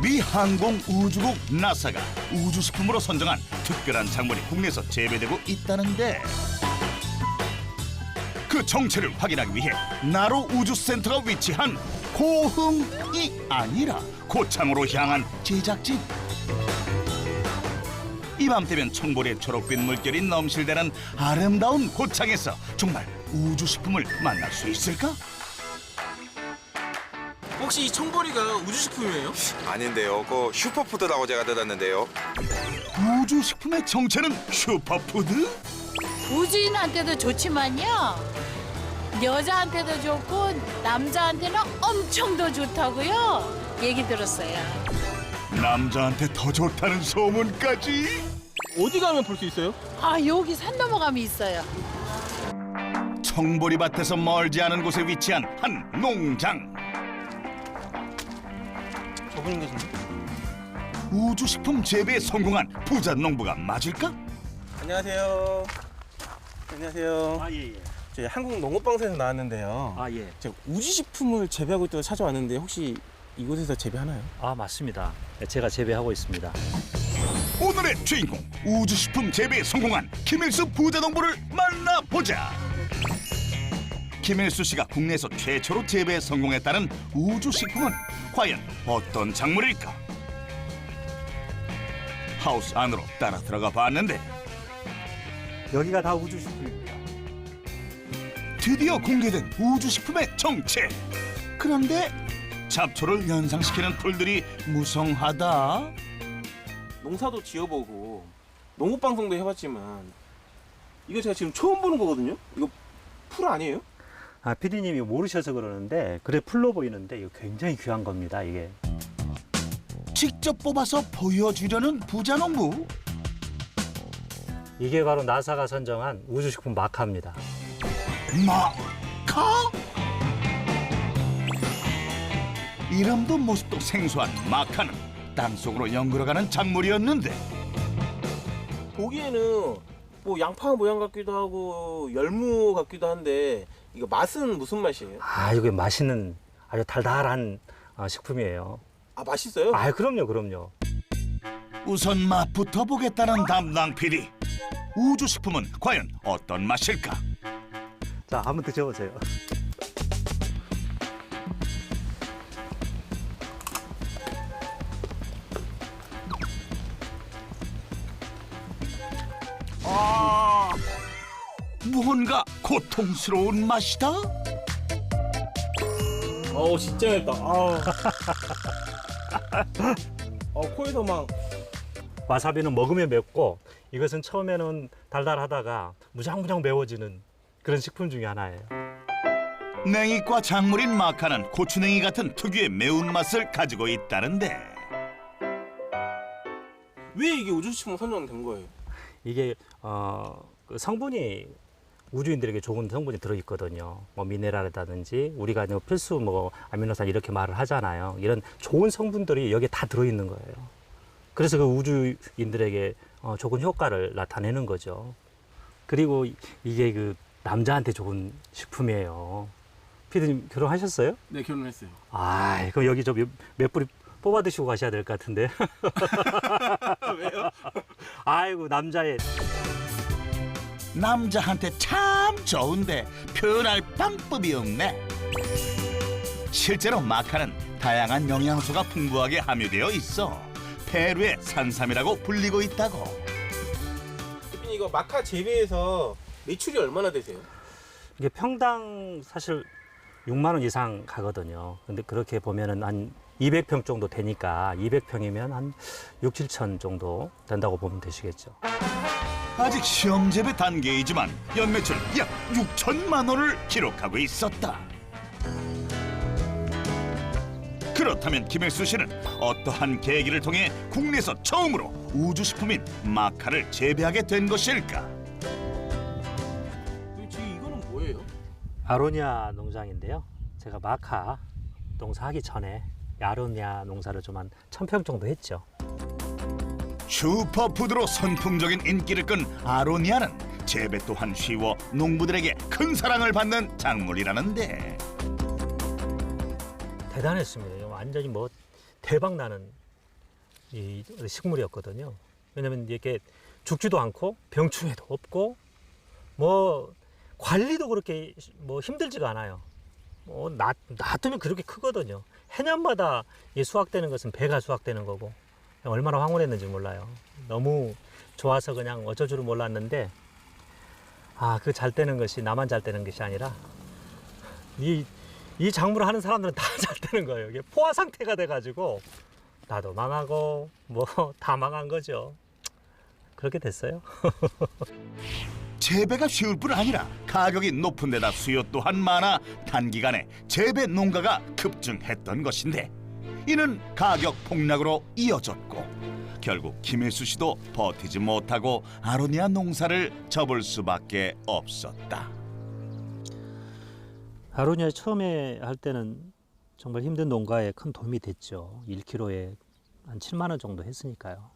미 항공우주국 나사가 우주식품으로 선정한 특별한 작물이 국내에서 재배되고 있다는데 그 정체를 확인하기 위해 나로 우주센터가 위치한 고흥이 아니라 고창으로 향한 제작진. 이맘때면 청보리의 초록빛 물결이 넘실대는 아름다운 고창에서 정말 우주식품을 만날 수 있을까? 혹시 이 청보리가 우주식품이에요? 아닌데요. 그 슈퍼푸드라고 제가 들었는데요. 우주식품의 정체는 슈퍼푸드? 우주인한테도 좋지만요. 여자한테도 좋고 남자한테는 엄청 더 좋다고요. 얘기 들었어요. 남자한테 더 좋다는 소문까지? 어디 가면 볼 수 있어요? 아, 여기 산 넘어가면 있어요. 청보리밭에서 멀지 않은 곳에 위치한 한 농장. 저분인 계신데? 우주식품 재배에 성공한 부자 농부가 맞을까? 안녕하세요. 안녕하세요. 아, 예, 예. 저희 한국농업방송에서 나왔는데요. 아, 예. 제가 우주식품을 재배하고 있다고 찾아왔는데 혹시 이곳에서 재배하나요? 아, 맞습니다. 제가 재배하고 있습니다. 오늘의 주인공 우주식품 재배에 성공한 김일수 부자 농부를 만나보자. 김일수 씨가 국내에서 최초로 재배에 성공했다는 우주식품은 과연 어떤 작물일까? 하우스 안으로 따라 들어가 봤는데 여기가 다 우주식품입니다. 드디어 공개된 우주식품의 정체. 그런데 잡초를 연상시키는 풀들이 무성하다. 농사도 지어보고 농업방송도 해봤지만 이거 제가 지금 처음 보는 거거든요? 이거 풀 아니에요? 아, PD님이 모르셔서 그러는데 그래 풀로 보이는데 이거 굉장히 귀한 겁니다, 이게. 직접 뽑아서 보여주려는 부자 농부. 이게 바로 나사가 선정한 우주식품 마카입니다. 마카? 이름도 모습도 생소한 마카는 땅속으로 연결어가는 작물이었는데 보기에는 뭐 양파 모양 같기도 하고 열무 같기도 한데 이거 맛은 무슨 맛이에요? 아, 이게 맛있는 아주 달달한 식품이에요. 아 맛있어요? 아, 그럼요. 우선 맛부터 보겠다는 담당 PD. 우주식품은 과연 어떤 맛일까? 자, 한번 드셔보세요. 무언가 고통스러운 맛이다? 어우 진짜 맵다. 아우. 코에서 막 와사비는 먹으면 맵고 이것은 처음에는 달달하다가 무장무장 매워지는 그런 식품 중에 하나예요. 냉이과 작물인 마카는 고추냉이 같은 특유의 매운맛을 가지고 있다는데 왜 이게 우주식품 선정된 거예요? 이게 그 성분이 우주인들에게 좋은 성분이 들어있거든요. 뭐 미네랄이라든지 우리가 필수 뭐 아미노산 이렇게 말을 하잖아요. 이런 좋은 성분들이 여기에 다 들어있는 거예요. 그래서 그 우주인들에게 좋은 효과를 나타내는 거죠. 그리고 이게 그 남자한테 좋은 식품이에요. 피디님 결혼하셨어요? 네 결혼했어요. 아, 그럼 여기 몇 뿌리 뽑아 드시고 가셔야 될 것 같은데. 왜요? 아이고, 남자한테 참 좋은데 표현할 방법이 없네. 실제로 마카는 다양한 영양소가 풍부하게 함유되어 있어 페루의 산삼이라고 불리고 있다고. 대표님 이거 마카 재배해서 매출이 얼마나 되세요? 이게 평당 사실 6만 원 이상 가거든요. 근데 그렇게 보면은 한 200평 정도 되니까 200평이면 한 6, 7천 정도 된다고 보면 되시겠죠. 아직 시험 재배 단계이지만 연매출 약 6천만 원을 기록하고 있었다. 그렇다면 김일수 씨는 어떠한 계기를 통해 국내에서 처음으로 우주식품인 마카를 재배하게 된 것일까? 지금 이거는 뭐예요? 아로니아 농장인데요. 제가 마카 농사하기 전에 아로니아 농사를 좀 한 1,000평 정도 했죠. 슈퍼푸드로 선풍적인 인기를 끈 아로니아는 재배 또한 쉬워 농부들에게 큰 사랑을 받는 작물이라는데 대단했습니다. 완전히 뭐 대박 나는 이 식물이었거든요. 왜냐면 이게 죽지도 않고 병충해도 없고 뭐 관리도 그렇게 뭐 힘들지가 않아요. 놔두면 그렇게 크거든요. 해년마다 이 수확되는 것은 배가 수확되는 거고 얼마나 황홀했는지 몰라요. 너무 좋아서 그냥 어쩔 줄은 몰랐는데 그 잘 되는 것이 나만 잘 되는 것이 아니라 이 작물을 하는 사람들은 다 잘 되는 거예요. 이게 포화 상태가 돼가지고 나도 망하고 뭐 다 망한 거죠. 그렇게 됐어요. 재배가 쉬울 뿐 아니라 가격이 높은 데다 수요 또한 많아 단기간에 재배 농가가 급증했던 것인데 이는 가격 폭락으로 이어졌고 결국 김혜수 씨도 버티지 못하고 아로니아 농사를 접을 수밖에 없었다. 아로니아 처음에 할 때는 정말 힘든 농가에 큰 도움이 됐죠. 1kg에 한 7만 원 정도 했으니까요.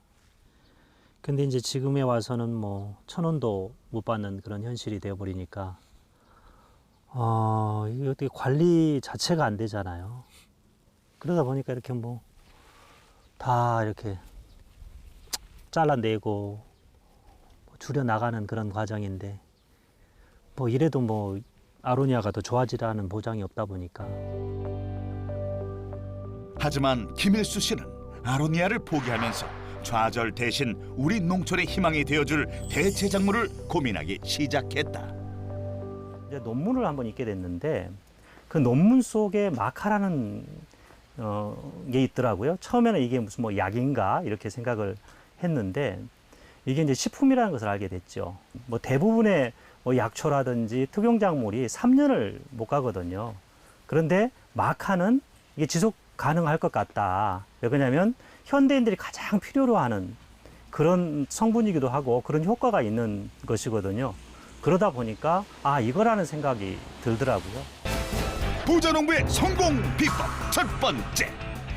근데 이제 지금에 와서는 뭐 1,000원도 못 받는 그런 현실이 되어버리니까 이게 어떻게 관리 자체가 안 되잖아요. 그러다 보니까 이렇게 뭐 다 이렇게 잘라내고 줄여 나가는 그런 과정인데 뭐 이래도 뭐 아로니아가 더 좋아지라는 보장이 없다 보니까. 하지만 김일수 씨는 아로니아를 포기하면서 좌절 대신 우리 농촌의 희망이 되어줄 대체 작물을 고민하기 시작했다. 이제 논문을 한번 읽게 됐는데 그 논문 속에 마카라는 게 있더라고요. 처음에는 이게 무슨 뭐 약인가 이렇게 생각을 했는데 이게 이제 식품이라는 것을 알게 됐죠. 뭐 대부분의 뭐 약초라든지 특용작물이 3년을 못 가거든요. 그런데 마카는 이게 지속 가능할 것 같다. 왜 그러냐면 현대인들이 가장 필요로 하는 그런 성분이기도 하고 그런 효과가 있는 것이거든요. 그러다 보니까 이거라는 생각이 들더라고요. 부자농부의 성공 비법 첫 번째,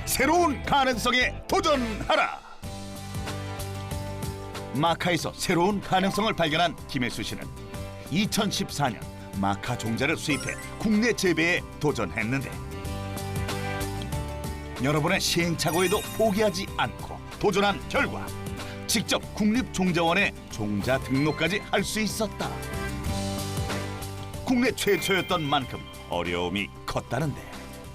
새로운 가능성에 도전하라. 마카에서 새로운 가능성을 발견한 김혜수 씨는 2014년 마카 종자를 수입해 국내 재배에 도전했는데 여러 번의 시행착오에도 포기하지 않고 도전한 결과 직접 국립종자원에 종자 등록까지 할 수 있었다. 국내 최초였던 만큼 어려움이 컸다는데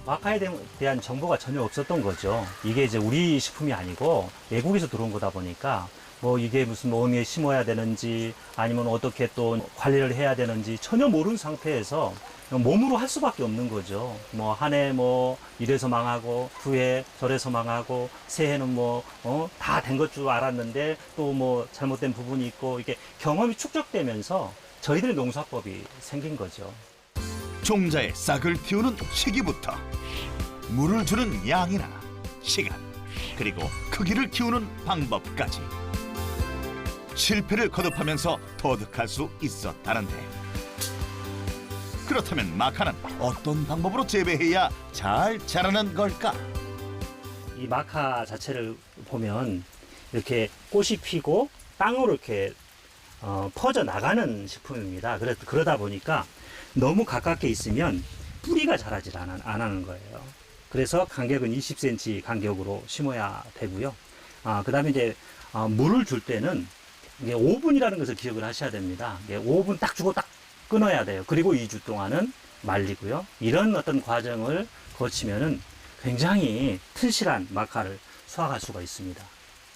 마카에 대한 정보가 전혀 없었던 거죠. 이게 이제 우리 식품이 아니고 외국에서 들어온 거다 보니까 뭐 이게 무슨 어디에 심어야 되는지 아니면 어떻게 또 관리를 해야 되는지 전혀 모르는 상태에서 몸으로 할 수밖에 없는 거죠. 뭐 한 해 뭐 이래서 망하고 두 해 저래서 망하고 새해는 뭐 다 된 것 줄 알았는데 또 뭐 잘못된 부분이 있고 이게 경험이 축적되면서 저희들의 농사법이 생긴 거죠. 종자의 싹을 틔우는 시기부터 물을 주는 양이나 시간 그리고 크기를 키우는 방법까지 실패를 거듭하면서 터득할 수 있었다는데 그렇다면 마카는 어떤 방법으로 재배해야 잘 자라는 걸까? 이 마카 자체를 보면 이렇게 꽃이 피고 땅으로 이렇게 퍼져 나가는 식품입니다. 그러다 보니까 너무 가깝게 있으면 뿌리가 자라질 안 하는 거예요. 그래서 간격은 20cm 간격으로 심어야 되고요. 그 다음에 이제 물을 줄 때는 이게 5분이라는 것을 기억을 하셔야 됩니다. 5분 딱 주고 딱 끊어야 돼요. 그리고 2주 동안은 말리고요. 이런 어떤 과정을 거치면은 굉장히 튼실한 마카를 수확할 수가 있습니다.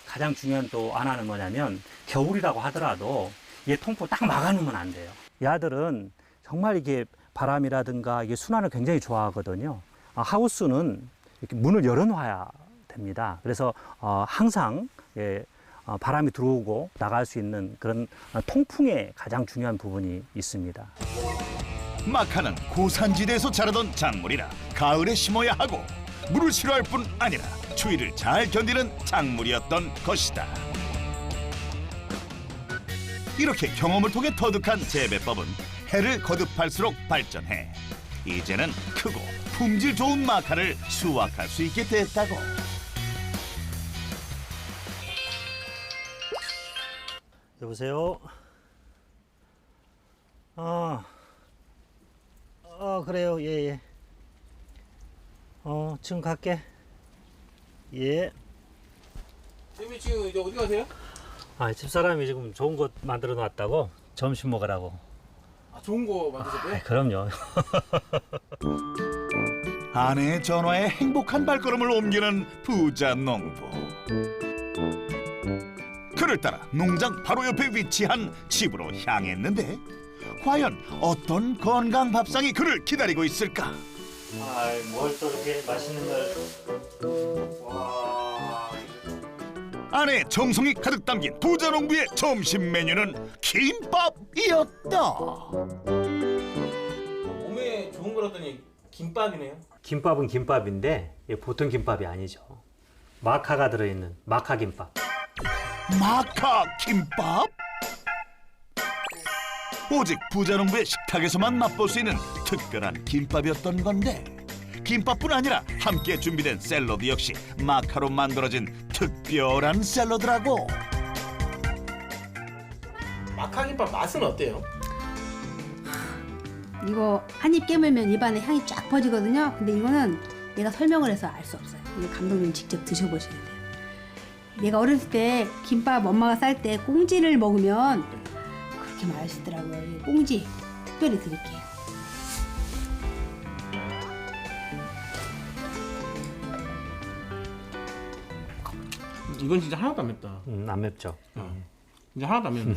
가장 중요한 또 하나는 뭐냐면 겨울이라고 하더라도 얘 통풍 딱 막아놓으면 안 돼요. 얘들은 정말 이게 바람이라든가 이게 순환을 굉장히 좋아하거든요. 하우스는 이렇게 문을 열어놔야 됩니다. 그래서 항상 바람이 들어오고 나갈 수 있는 그런 통풍에 가장 중요한 부분이 있습니다. 마카는 고산지대에서 자라던 작물이라 가을에 심어야 하고 물을 싫어할 뿐 아니라 추위를 잘 견디는 작물이었던 것이다. 이렇게 경험을 통해 터득한 재배법은 해를 거듭할수록 발전해 이제는 크고 품질 좋은 마카를 수확할 수 있게 됐다고. 여보세요? 그래요. 예. 지금 갈게. 예. 선생님 지금 이제 어디 가세요? 아, 집사람이 지금 좋은 것 만들어 놨다고 점심 먹으라고. 아, 좋은 거 만드셨대요? 아, 그럼요. 아내의 전화에 행복한 발걸음을 옮기는 부자 농부. 그를 따라 농장 바로 옆에 위치한 집으로 향했는데 과연 어떤 건강 밥상이 그를 기다리고 있을까? 아이, 뭘 또 이렇게 맛있는 걸. 와. 아내의 정성이 가득 담긴 부자 농부의 점심 메뉴는 김밥이었다. 몸에 좋은 거라더니 김밥이네요. 김밥은 김밥인데 이게 보통 김밥이 아니죠. 마카가 들어있는 마카 김밥. 마카 김밥? 오직 부자 농부의 식탁에서만 맛볼 수 있는 특별한 김밥이었던 건데 김밥뿐 아니라 함께 준비된 샐러드 역시 마카로 만들어진 특별한 샐러드라고. 마카김밥 맛은 어때요? 이거 한 입 깨물면 입안에 향이 쫙 퍼지거든요. 근데 이거는 내가 설명을 해서 알 수 없어요. 이거 감독님 직접 드셔보셔야 돼요. 내가 어렸을 때 김밥 엄마가 쌀 때 꽁지를 먹으면 그렇게 맛있더라고요. 이 꽁지 특별히 드릴게요. 이건 진짜 하나도 안 맵다. 안 맵죠. 진짜 하나도 안 맵네.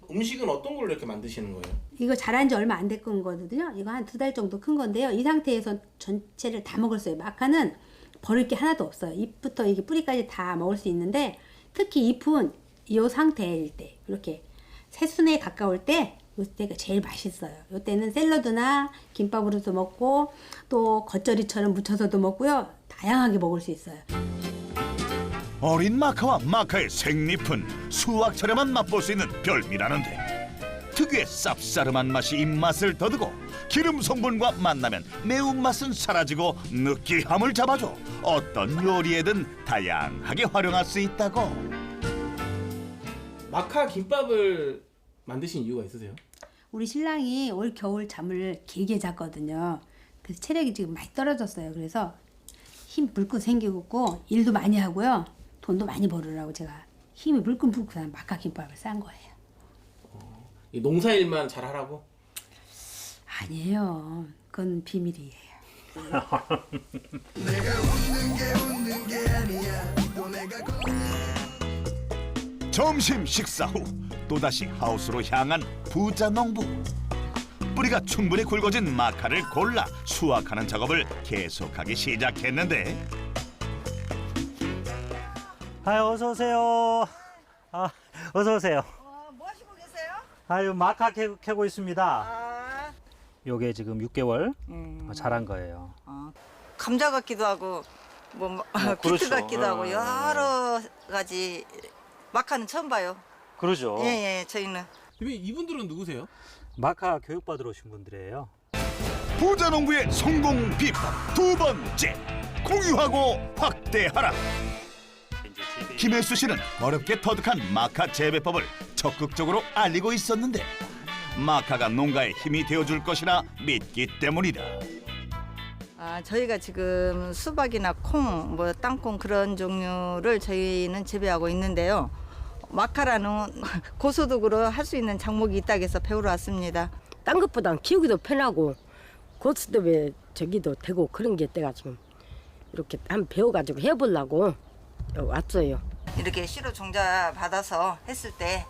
음식은 어떤 걸로 이렇게 만드시는 거예요? 이거 자란 지 얼마 안 됐건 거거든요. 이거 한 2달 정도 큰 건데요. 이 상태에서 전체를 다 먹을 수 있어요. 마카는 버릴 게 하나도 없어요. 잎부터 이게 뿌리까지 다 먹을 수 있는데 특히 잎은 이 상태일 때 이렇게 새순에 가까울 때 이때가 제일 맛있어요. 이때는 샐러드나 김밥으로도 먹고 또 겉절이처럼 무쳐서도 먹고요. 다양하게 먹을 수 있어요. 어린 마카와 마카의 생잎은 수확철에만 맛볼 수 있는 별미라는데 특유의 쌉싸름한 맛이 입맛을 더듬고 기름 성분과 만나면 매운맛은 사라지고 느끼함을 잡아줘 어떤 요리에든 다양하게 활용할 수 있다고. 마카 김밥을 만드신 이유가 있으세요? 우리 신랑이 올 겨울 잠을 길게 잤거든요. 그래서 체력이 지금 많이 떨어졌어요. 그래서 힘 불끈 생기고 일도 많이 하고요. 돈도 많이 벌으라고 제가 힘이 불끈불끈한 마카 김밥을 싼 거예요. 이 농사일만 잘 하라고? 아니에요. 그건 비밀이에요. 점심 식사 후 또다시 하우스로 향한 부자 농부. 뿌리가 충분히 굵어진 마카를 골라 수확하는 작업을 계속하기 시작했는데 아유, 어서 오세요. 아, 어서 오세요. 뭐 하시고 계세요? 아유, 마카 캐고 있습니다. 아, 요게 지금 6개월 자란 거예요. 감자 같기도 하고 뭐 비트 그렇죠. 같기도 하고 여러 가지 마카는 처음 봐요. 그러죠. 예, 저희는 대표님 이분들은 누구세요? 마카 교육받으러 오신 분들이에요. 부자 농부의 성공 비법 두 번째, 공유하고 확대하라. 김혜수 씨는 어렵게 터득한 마카 재배법을 적극적으로 알리고 있었는데 마카가 농가의 힘이 되어줄 것이라 믿기 때문이다. 저희가 지금 수박이나 콩, 뭐 땅콩 그런 종류를 저희는 재배하고 있는데요. 마카라는 고소득으로 할 수 있는 작목이 있다고 해서 배우러 왔습니다. 딴 것보단 키우기도 편하고 고스톱에 저기도 되고 그런 게 때가 좀 이렇게 한번 배워가지고 해보려고 왔어요. 이렇게 씨로 종자 받아서 했을 때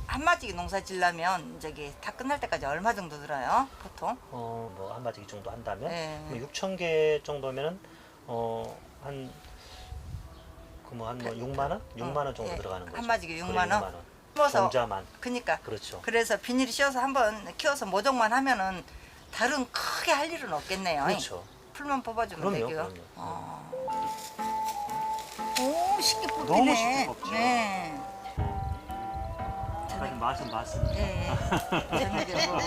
한마디 농사 지려면 저기 다 끝날 때까지 얼마 정도 들어요? 보통? 뭐 한 마지기 정도 한다면 네. 6,000개 정도면은 한 6만 원? 6만 원 정도 예, 들어가는 거죠. 한 마지기 6만 그래, 원? 심어서 종자만. 그니까 그렇죠. 그래서 비닐 씌워서 한번 키워서 모종만 하면은 다른 크게 할 일은 없겠네요. 그렇죠. 풀만 뽑아주면 그럼요, 되고요. 그럼요. 오, 쉽게 뽑히네. 너무 쉽게 뽑죠. 네. 맛은 예. 저녁에 뭐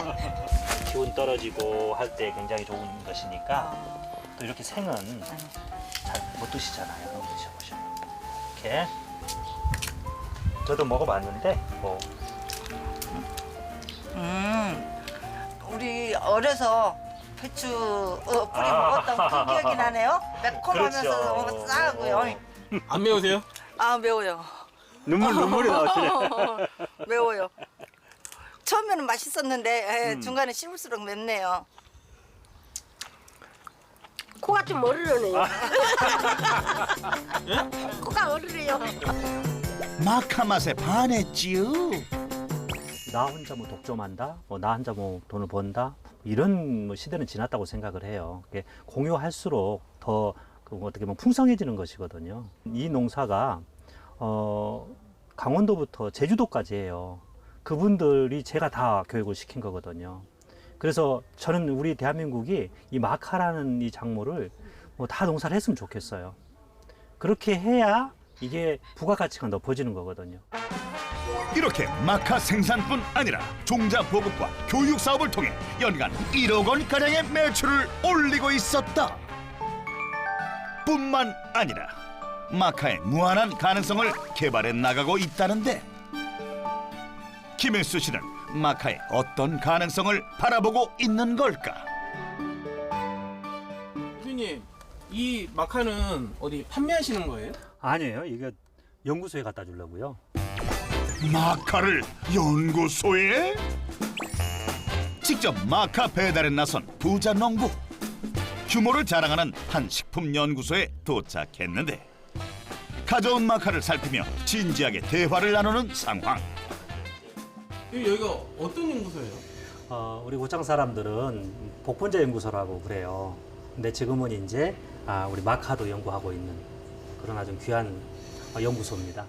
기운 떨어지고 할 때 굉장히 좋은 것이니까 또 이렇게 생은 잘 못 드시잖아요. 한번 드셔보시면 이렇게 저도 먹어봤는데 뭐 우리 어려서 배추 뿌리 먹었던 그 기억이 나네요. 매콤하면서 그렇죠. 너무 싸고요. 안 매우세요? 아 매워요. 눈물이 나오시네. 매워요. 처음에는 맛있었는데 중간에 씹을수록 맵네요. 코가 좀 어르르네요. 코가 어르르요. 마카 맛에 반했지요. 나 혼자 뭐 독점한다, 뭐 나 혼자 뭐 돈을 번다, 이런 뭐 시대는 지났다고 생각을 해요. 공유할수록 더 어떻게 보면 풍성해지는 것이거든요. 이 농사가 강원도부터 제주도까지 해요. 그분들이 제가 다 교육을 시킨 거거든요. 그래서 저는 우리 대한민국이 이 마카라는 이 작물을 뭐 다 농사를 했으면 좋겠어요. 그렇게 해야 이게 부가가치가 높아지는 거거든요. 이렇게 마카 생산뿐 아니라 종자 보급과 교육 사업을 통해 연간 1억 원가량의 매출을 올리고 있었다. 뿐만 아니라 마카의 무한한 가능성을 개발해 나가고 있다는데, 김일수 씨는 마카의 어떤 가능성을 바라보고 있는 걸까? 대표님, 이 마카는 어디 판매하시는 거예요? 아니에요. 이게 연구소에 갖다 주려고요. 마카를 연구소에? 직접 마카 배달에 나선 부자 농부. 규모를 자랑하는 한 식품 연구소에 도착했는데, 가져온 마카를 살피며 진지하게 대화를 나누는 상황. 여기가 어떤 연구소예요? 우리 고창 사람들은 복분자 연구소라고 그래요. 근데 지금은 이제 우리 마카도 연구하고 있는 그런 아주 귀한 연구소입니다.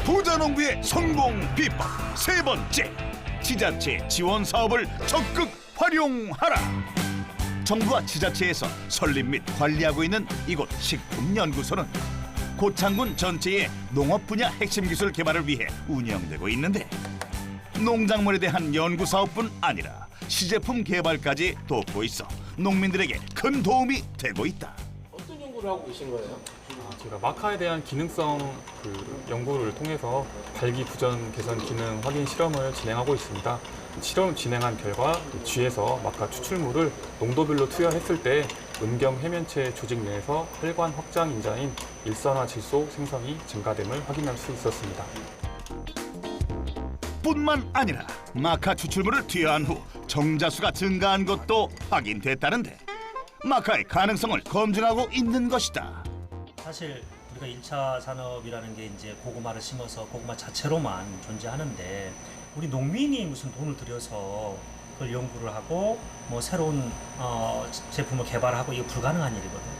부자 농부의 성공 비법 세 번째, 지자체 지원 사업을 적극 활용하라. 정부와 지자체에서 설립 및 관리하고 있는 이곳 식품연구소는 고창군 전체의 농업 분야 핵심 기술 개발을 위해 운영되고 있는데, 농작물에 대한 연구 사업뿐 아니라 시제품 개발까지 돕고 있어 농민들에게 큰 도움이 되고 있다. 어떤 연구를 하고 계신 거예요? 제가 마카에 대한 기능성 연구를 통해서 발기부전 개선 기능 확인 실험을 진행하고 있습니다. 실험 진행한 결과 쥐에서 마카 추출물을 농도별로 투여했을 때 음경 해면체 조직 내에서 혈관 확장 인자인 일산화 질소 생성이 증가됨을 확인할 수 있었습니다. 뿐만 아니라 마카 추출물을 투여한 후 정자수가 증가한 것도 확인됐다는데, 마카의 가능성을 검증하고 있는 것이다. 사실 우리가 1차 산업이라는 게 이제 고구마를 심어서 고구마 자체로만 존재하는데, 우리 농민이 무슨 돈을 들여서 그걸 연구를 하고 뭐 새로운 제품을 개발하고, 이게 불가능한 일이거든요.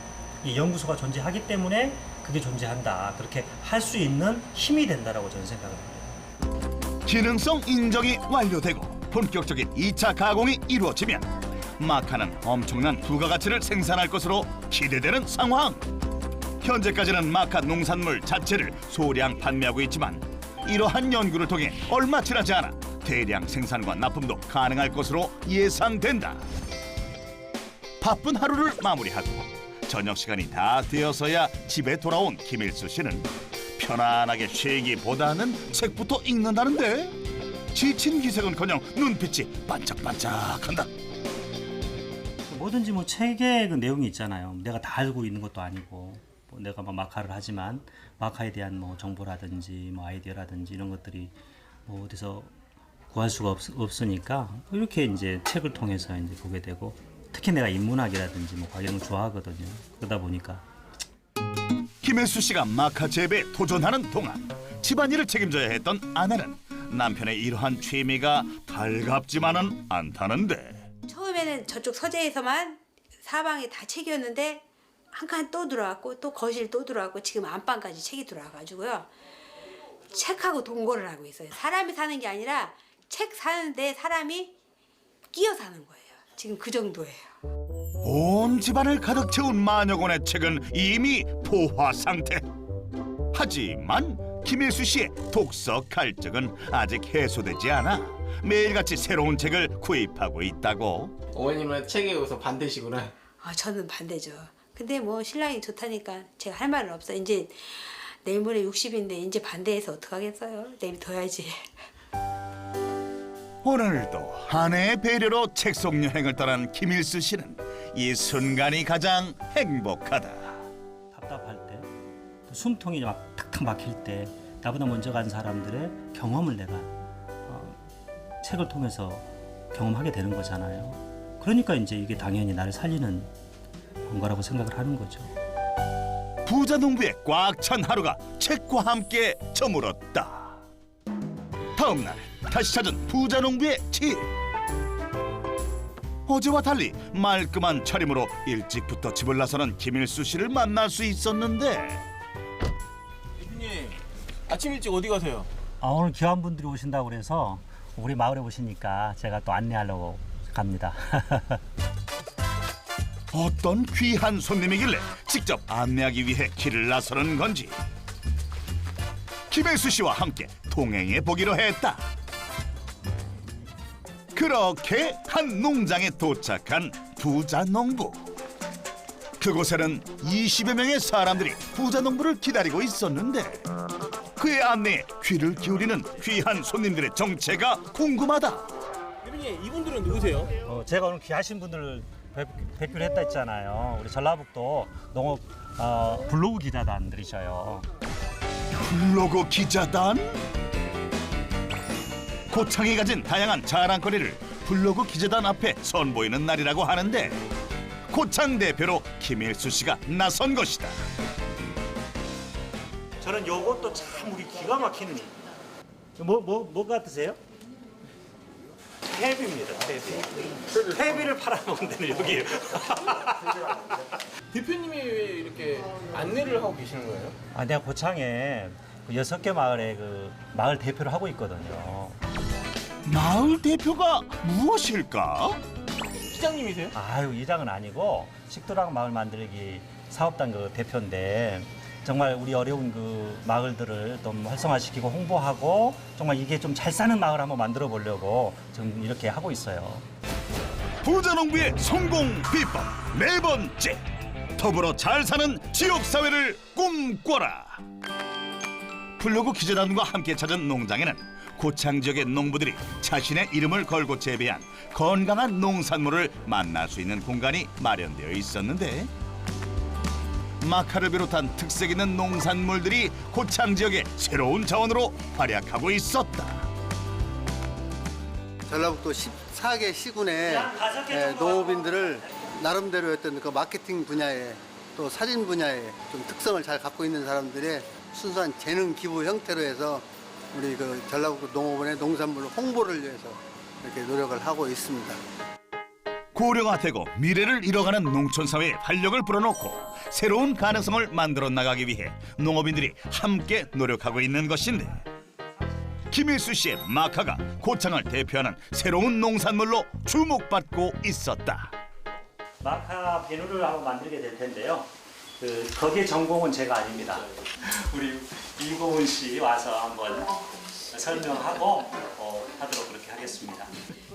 이 연구소가 존재하기 때문에 그게 존재한다. 그렇게 할 수 있는 힘이 된다라고 저는 생각을 합니다. 기능성 인정이 완료되고 본격적인 2차 가공이 이루어지면 마카는 엄청난 부가가치를 생산할 것으로 기대되는 상황. 현재까지는 마카 농산물 자체를 소량 판매하고 있지만, 이러한 연구를 통해 얼마 지나지 않아 대량 생산과 납품도 가능할 것으로 예상된다. 바쁜 하루를 마무리하고 저녁 시간이 다 되어서야 집에 돌아온 김일수 씨는 편안하게 쉬기보다는 책부터 읽는다는데, 지친 기색은커녕 눈빛이 반짝반짝한다. 뭐든지 뭐 책에 그 내용이 있잖아요. 내가 다 알고 있는 것도 아니고, 뭐 내가 뭐 마카를 하지만 마카에 대한 뭐 정보라든지 뭐 아이디어라든지 이런 것들이 뭐 어디서 구할 수가 없으니까 이렇게 이제 책을 통해서 이제 보게 되고, 특히 내가 인문학이라든지 뭐 과경을 좋아하거든요. 그러다 보니까. 김일수 씨가 마카 재배에 도전하는 동안 집안일을 책임져야 했던 아내는 남편의 이러한 취미가 달갑지만은 않다는데, 처음에는 저쪽 서재에서만 사방에 다 책이었는데 한 칸 또 들어왔고 또 거실 또 들어왔고 지금 안방까지 책이 들어와가지고요. 책하고 동거를 하고 있어요. 사람이 사는 게 아니라 책 사는데 사람이 끼어 사는 거예요. 지금 그 정도예요. 온 집안을 가득 채운 만여 권의 책은 이미 포화 상태. 하지만 김일수 씨의 독서 갈증은 아직 해소되지 않아 매일같이 새로운 책을 구입하고 있다고. 어머님은 책에 대해서 반대시구나. 저는 반대죠. 근데 뭐 신랑이 좋다니까 제가 할 말은 없어. 이제 내일 모레 60인데 이제 반대해서 어떡하겠어요. 내비둬야지. 오늘도 아내의 배려로 책 속 여행을 떠난 김일수 씨는 이 순간이 가장 행복하다. 답답할 때 숨통이 막 탁탁 막힐 때 나보다 먼저 간 사람들의 경험을 내가 책을 통해서 경험하게 되는 거잖아요. 그러니까 이제 이게 당연히 나를 살리는 거라고 생각을 하는 거죠. 부자 농부의 꽉 찬 하루가 책과 함께 저물었다. 다음 날 다시 찾은 부자 농부의 집. 어제와 달리 말끔한 차림으로 일찍부터 집을 나서는 김일수 씨를 만날 수 있었는데 대표님 아침 일찍 어디 가세요? 오늘 귀한 분들이 오신다고 그래서 우리 마을에 오시니까 제가 또 안내하려고 갑니다. 어떤 귀한 손님이길래 직접 안내하기 위해 길을 나서는 건지 김일수 씨와 함께 동행해 보기로 했다. 그렇게 한 농장에 도착한 부자 농부. 그곳에는 20여 명의 사람들이 부자 농부를 기다리고 있었는데 그의 안내에 귀를 기울이는 귀한 손님들의 정체가 궁금하다. 대표님 이분들은 누구세요? 제가 오늘 귀하신 분들 뵙기로 했다 했잖아요. 우리 전라북도 농업 블로그 기자단들이셔요. 블로그 기자단? 고창이 가진 다양한 자랑거리를 블로그 기자단 앞에 선보이는 날이라고 하는데 고창 대표로 김일수 씨가 나선 것이다. 저는 요것도 참 우리 기가 막히는 뭐 같으세요? 퇴비입니다. 퇴비를 팔아먹는 데는 여기예요. 대표님이 왜 이렇게 안내를 하고 계시는 거예요? 내가 고창에 그 6개 마을에 그 마을 대표를 하고 있거든요. 마을 대표가 무엇일까? 시장님이세요? 아유, 이장은 아니고 식도락 마을 만들기 사업단 그 대표인데 정말 우리 어려운 그 마을들을 좀 활성화시키고 홍보하고 정말 이게 좀 잘 사는 마을 한번 만들어 보려고 지금 이렇게 하고 있어요. 부자 농부의 성공 비법 네 번째, 더불어 잘 사는 지역 사회를 꿈꿔라. 블로그 기자단과 함께 찾은 농장에는 고창 지역의 농부들이 자신의 이름을 걸고 재배한 건강한 농산물을 만날 수 있는 공간이 마련되어 있었는데 마카를 비롯한 특색 있는 농산물들이 고창 지역의 새로운 자원으로 활약하고 있었다. 전라북도 14개 시군의 농업인들을 나름대로 어떤 그 마케팅 분야에 또 사진 분야에 좀 특성을 잘 갖고 있는 사람들의 순수한 재능 기부 형태로 해서 우리 그 전라북도 농업원의 농산물 홍보를 위해서 이렇게 노력을 하고 있습니다. 고령화 되고 미래를 잃어가는 농촌사회에 활력을 불어넣고 새로운 가능성을 만들어 나가기 위해 농업인들이 함께 노력하고 있는 것인데 김일수 씨의 마카가 고창을 대표하는 새로운 농산물로 주목받고 있었다. 마카 비누를 한번 만들게 될 텐데요. 거기에 전공은 제가 아닙니다. 우리 이고은 씨 와서 한번 설명하고 하도록 그렇게 하겠습니다.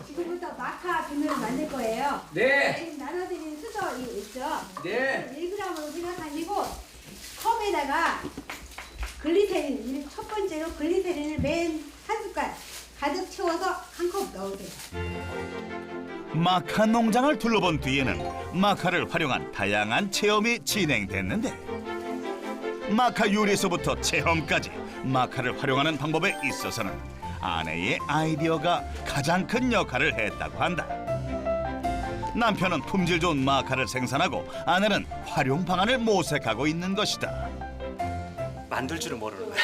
지금부터 마카 비누를 만들 거예요. 네. 지금 나눠드린 수저 있죠? 네. 1g으로 생각하시고 컵에다가 글리세린, 첫 번째로 글리세린을 맨 한 숟갈 가득 채워서 한 컵 넣으세요. 마카 농장을 둘러본 뒤에는 마카를 활용한 다양한 체험이 진행됐는데 마카 요리에서부터 체험까지 마카를 활용하는 방법에 있어서는 아내의 아이디어가 가장 큰 역할을 했다고 한다. 남편은 품질 좋은 마카를 생산하고 아내는 활용 방안을 모색하고 있는 것이다. 만들 줄은 모르는 거예요.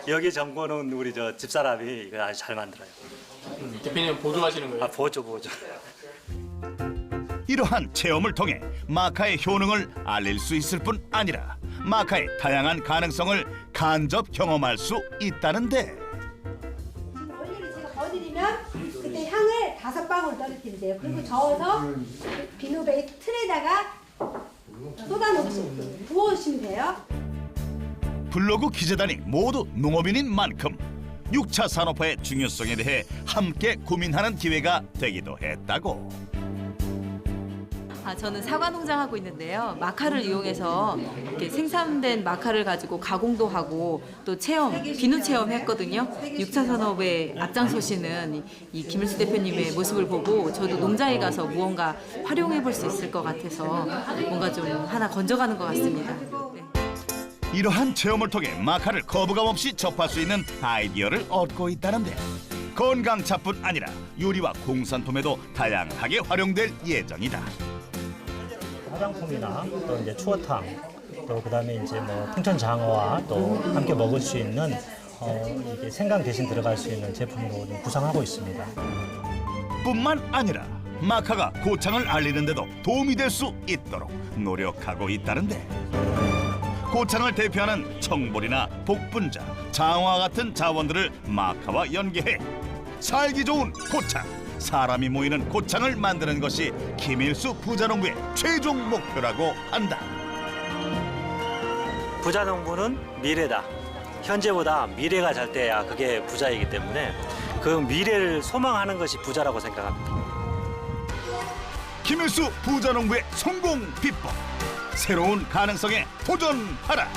여기 전공은 우리 저 집사람이 이거 아주 잘 만들어요. 대표님 보조하시는 거예요? 보조. 이러한 체험을 통해 마카의 효능을 알릴 수 있을 뿐 아니라 마카의 다양한 가능성을 간접 경험할 수 있다는데 지금 원리를 제가 버드리면 그때 향을 5방울 떨어뜨리세요. 그리고 저어서 비누 베이스 틀에다가 쏟아놓으시면 부어주시면 돼요. 블로그 기자단이 모두 농업인인 만큼 6차 산업화의 중요성에 대해 함께 고민하는 기회가 되기도 했다고. 저는 사과 농장 하고 있는데요. 마카를 이용해서 이렇게 생산된 마카를 가지고 가공도 하고 또 체험, 비누 체험 했거든요. 6차 산업에 앞장서시는 이 김일수 대표님의 모습을 보고 저도 농장에 가서 무언가 활용해 볼 수 있을 것 같아서 뭔가 좀 하나 건져가는 것 같습니다. 네. 이러한 체험을 통해 마카를 거부감 없이 접할 수 있는 아이디어를 얻고 있다는데 건강차뿐 아니라 요리와 공산품에도 다양하게 활용될 예정이다. 화장품이나 또 이제 추어탕, 또 그다음에 이제 뭐 풍천장어와 또 함께 먹을 수 있는 이게 생강 대신 들어갈 수 있는 제품으로 좀 구상하고 있습니다. 뿐만 아니라 마카가 고창을 알리는데도 도움이 될 수 있도록 노력하고 있다는데 고창을 대표하는 청보리나 복분자, 장화 같은 자원들을 마카와 연계해 살기 좋은 고창, 사람이 모이는 고창을 만드는 것이 김일수 부자농부의 최종 목표라고 한다. 부자농부는 미래다. 현재보다 미래가 잘 돼야 그게 부자이기 때문에 그 미래를 소망하는 것이 부자라고 생각합니다. 김일수 부자농부의 성공 비법, 새로운 가능성에 도전하라.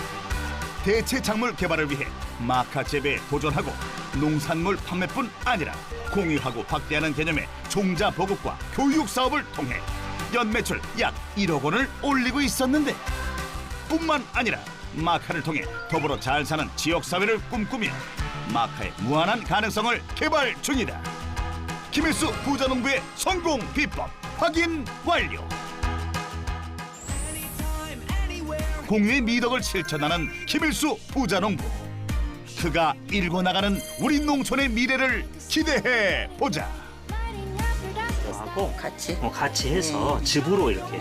대체 작물 개발을 위해 마카 재배에 도전하고 농산물 판매뿐 아니라 공유하고 확대하는 개념의 종자 보급과 교육 사업을 통해 연매출 약 1억 원을 올리고 있었는데 뿐만 아니라 마카를 통해 더불어 잘 사는 지역사회를 꿈꾸며 마카의 무한한 가능성을 개발 중이다. 김일수 부자농부의 성공 비법 확인 완료. 공유의 미덕을 실천하는 김일수 부자농부. 그가 일궈 나가는 우리 농촌의 미래를 기대해 보자. 같이 해서 즙으로 이렇게